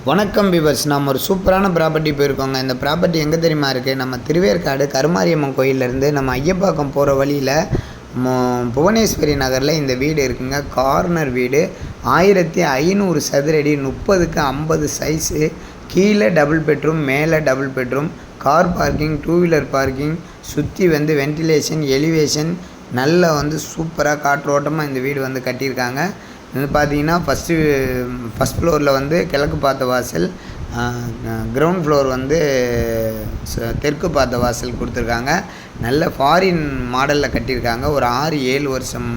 வணக்கம் விவர்ஸ். நம்ம ஒரு சூப்பரான ப்ராப்பர்ட்டி போயிருக்கோங்க. இந்த ப்ராப்பர்ட்டி எங்கே தெரியுமா இருக்குது? நம்ம திருவேற்காடு கருமாரியம்மன் கோயிலேருந்து நம்ம ஐயப்பாக்கம் போகிற வழியில் புவனேஸ்வரி நகரில் இந்த வீடு இருக்குங்க. கார்னர் வீடு, 1500 சதுரடி, 30க்கு 50 சைஸு. கீழே டபுள் பெட்ரூம், மேலே double bedroom, car parking, 2 wheeler parking, சுற்றி வென்டிலேஷன், எலிவேஷன் நல்லா சூப்பராக காற்றோட்டமாக இந்த வீடு கட்டியிருக்காங்க. இது பார்த்தீங்கன்னா ஃபஸ்ட் ஃப்ளோரில் கிழக்கு பார்த்த வாசல், கிரவுண்ட் ஃப்ளோர் தெற்கு பார்த்த வாசல் கொடுத்துருக்காங்க. நல்ல ஃபாரின் மாடலில் கட்டியிருக்காங்க. ஒரு 6-7 வருஷம்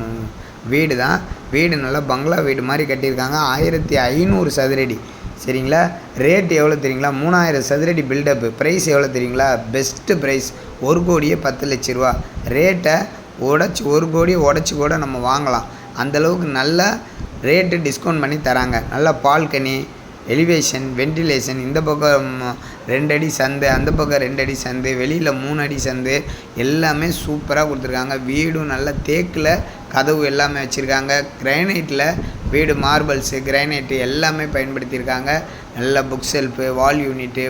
வீடு தான். வீடு நல்லா பங்களா வீடு மாதிரி கட்டியிருக்காங்க. 1500 சதுரடி. சரிங்களா? ரேட் எவ்வளோ தெரியுங்களா? 3000 சதுரடி பில்டப்பு. ப்ரைஸ் எவ்வளோ தெரியுங்களா? பெஸ்ட்டு ப்ரைஸ் 1,10,00,000 ரேட்டை உடச்சி 1 கோடியை உடச்சி கூட நம்ம வாங்கலாம். அந்தளவுக்கு நல்ல ரேட்டு டிஸ்கவுண்ட் பண்ணி தராங்க. நல்லா பால்கனி, எலிவேஷன், வென்டிலேஷன், இந்த பக்கம் 2 அடி சந்து, அந்த பக்கம் 2 அடி சந்து, வெளியில் 3 அடி சந்து, எல்லாமே சூப்பராக கொடுத்துருக்காங்க. வீடும் நல்ல தேக்கில் கதவு எல்லாமே வச்சுருக்காங்க. கிரைனைட்டில் வீடு, மார்பிள்ஸு, கிரைனைட்டு எல்லாமே பயன்படுத்தியிருக்காங்க. நல்ல புக் ஷெல்ஃபு, வால் யூனிட்டு,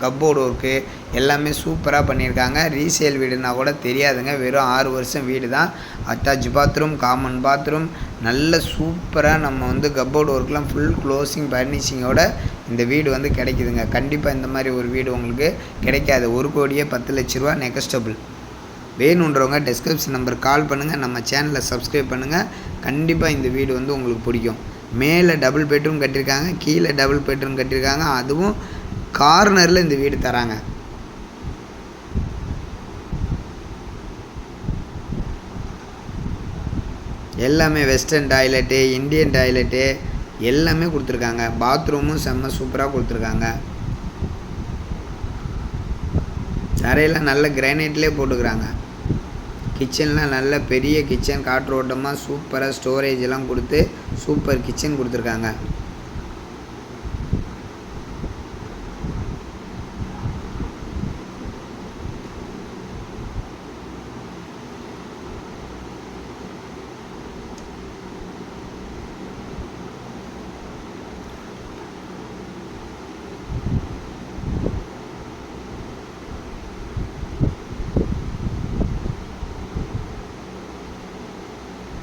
கப்போர்டு ஒர்க்கு எல்லாமே சூப்பராக பண்ணியிருக்காங்க. ரீசேல் வீடுனா கூட தெரியாதுங்க. வெறும் 6 வருஷம் வீடு தான். அட்டாச் பாத்ரூம், காமன் பாத்ரூம், நல்ல சூப்பராக நம்ம கப்போர்டு ஒர்க்லாம் ஃபுல் க்ளோசிங் ஃபர்னிஷிங்கோட இந்த வீடு கிடைக்குதுங்க. கண்டிப்பாக இந்த மாதிரி ஒரு வீடு உங்களுக்கு கிடைக்காது. 1,10,00,000 நெகஸ்டபிள். வேணுன்றவங்க டிஸ்கிரிப்ஷன் நம்பர் கால் பண்ணுங்கள். நம்ம சேனலை சப்ஸ்கிரைப் பண்ணுங்கள். கண்டிப்பாக இந்த வீடு உங்களுக்கு பிடிக்கும். மேலே டபுள் பெட்ரூம் கட்டியிருக்காங்க, கீழே டபுள் பெட்ரூம் கட்டியிருக்காங்க. அதுவும் கார்னரில் இந்த வீடு தராங்க. எல்லாமே வெஸ்டர்ன் டாய்லெட்டு, இந்தியன் டாய்லெட்டு எல்லாமே கொடுத்துருக்காங்க. பாத்ரூமும் செம்ம சூப்பராக கொடுத்துருக்காங்க. தரையெல்லாம் நல்ல கிரானைட்லேயே போட்டுக்கிறாங்க. கிச்சன்லாம் நல்ல பெரிய கிச்சன், காற்றோட்டமாக சூப்பராக ஸ்டோரேஜ் எல்லாம் கொடுத்து சூப்பர் கிச்சன் கொடுத்துருக்காங்க.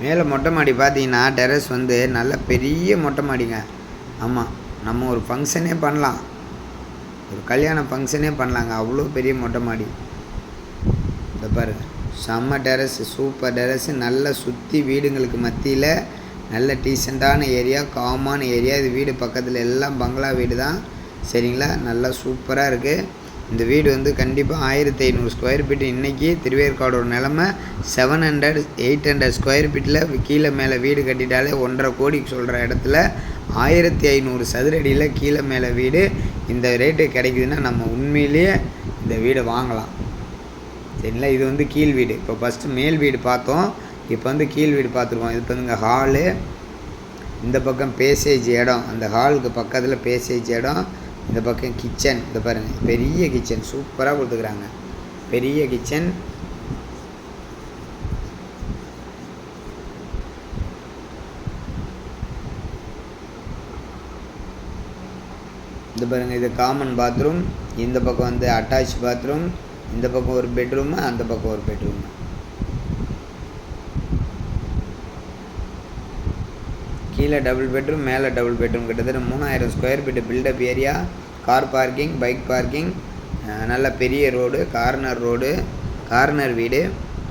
மேலே மொட்டை மாடி பார்த்தீங்கன்னா டெரஸ் நல்ல பெரிய மொட்டை மாடிங்க. ஆமாம், நம்ம ஒரு ஃபங்க்ஷனே பண்ணலாம், ஒரு கல்யாண ஃபங்க்ஷனே பண்ணலாங்க. அவ்வளோ பெரிய மொட்டை மாடி. இந்த பாருங்க, செம்ம டெரஸு, சூப்பர் டெரஸு. நல்லா சுற்றி வீடுங்களுக்கு மத்தியில் நல்ல டீசெண்டான ஏரியா, காமான ஏரியா. இது வீடு பக்கத்தில் எல்லாம் பங்களா வீடு தான். சரிங்களா? நல்லா சூப்பராக இருக்குது. இந்த வீடு கண்டிப்பாக 1500 ஸ்கொயர் ஃபீட். இன்றைக்கி திருவேற்காடோட நிலமை 700-800 ஸ்கொயர் ஃபீட்டில் கீழே மேலே வீடு கட்டிட்டாலே 1,50 கோடிக்கு சொல்கிற இடத்துல 1500 சதுரடியில் கீழே மேலே வீடு இந்த ரேட்டு கிடைக்குதுன்னா நம்ம உண்மையிலேயே இந்த வீடை வாங்கலாம். சரிங்களா? இது கீழ் வீடு. இப்போ ஃபஸ்ட்டு மேல் வீடு பார்த்தோம், இப்போ கீழ் வீடு பார்த்துருக்கோம். இது இங்கே ஹாலு, இந்த பக்கம் பேசேஜ் இடம், அந்த ஹாலுக்கு பக்கத்தில் பேசேஜ் இடம், இந்த பக்கம் கிச்சன். இந்த பாருங்கள், பெரிய கிச்சன் சூப்பராக கொடுத்துக்கிறாங்க. பெரிய கிச்சன். இந்த பாருங்கள், இது காமன் பாத்ரூம். இந்த பக்கம் அட்டாச் பாத்ரூம். இந்த பக்கம் ஒரு பெட்ரூமு, அந்த பக்கம் ஒரு பெட்ரூமு. கீழே டபுள் பெட்ரூம், மேலே டபுள் பெட்ரூம். கிட்டத்தட்ட 3000 square feet build up area. Car parking, bike parking, நல்ல பெரிய ரோடு, கார்னர் வீடு.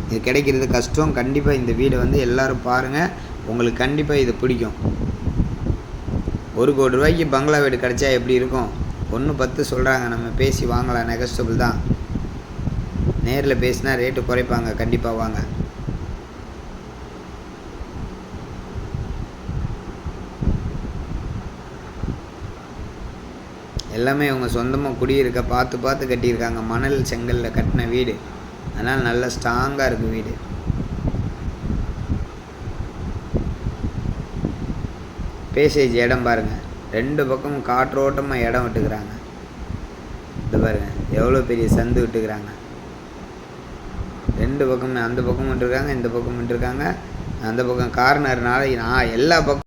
இது கிடைக்கிறது கஷ்டம். கண்டிப்பாக இந்த வீடை எல்லோரும் பாருங்கள், உங்களுக்கு கண்டிப்பாக இது பிடிக்கும். 1 கோடி ரூபாய்க்கு பங்களா வீடு கிடச்சா எப்படி இருக்கும்? 1,10 சொல்கிறாங்க. நம்ம பேசி வாங்கலாம், நெகஸ்டபிள் தான். நேரில் பேசினா ரேட்டு குறைப்பாங்க. கண்டிப்பாக வாங்க. எல்லாமே இவங்க சொந்தமாக குடியிருக்க பார்த்து கட்டியிருக்காங்க. மணல் செங்கலில் கட்டின வீடு, அதனால் நல்லா ஸ்ட்ராங்காக இருக்குது வீடு. பேசேஜ் இடம் பாருங்கள், 2 பக்கமும் காற்றோட்டமாக இடம் விட்டுக்கிறாங்க. இந்த பாருங்கள், எவ்வளோ பெரிய சந்து விட்டுக்கிறாங்க. 2 பக்கமும், அந்த பக்கம் விட்டுருக்காங்க, இந்த பக்கம் விட்டுருக்காங்க. அந்த பக்கம் கார்னர்னால எல்லா பக்கம்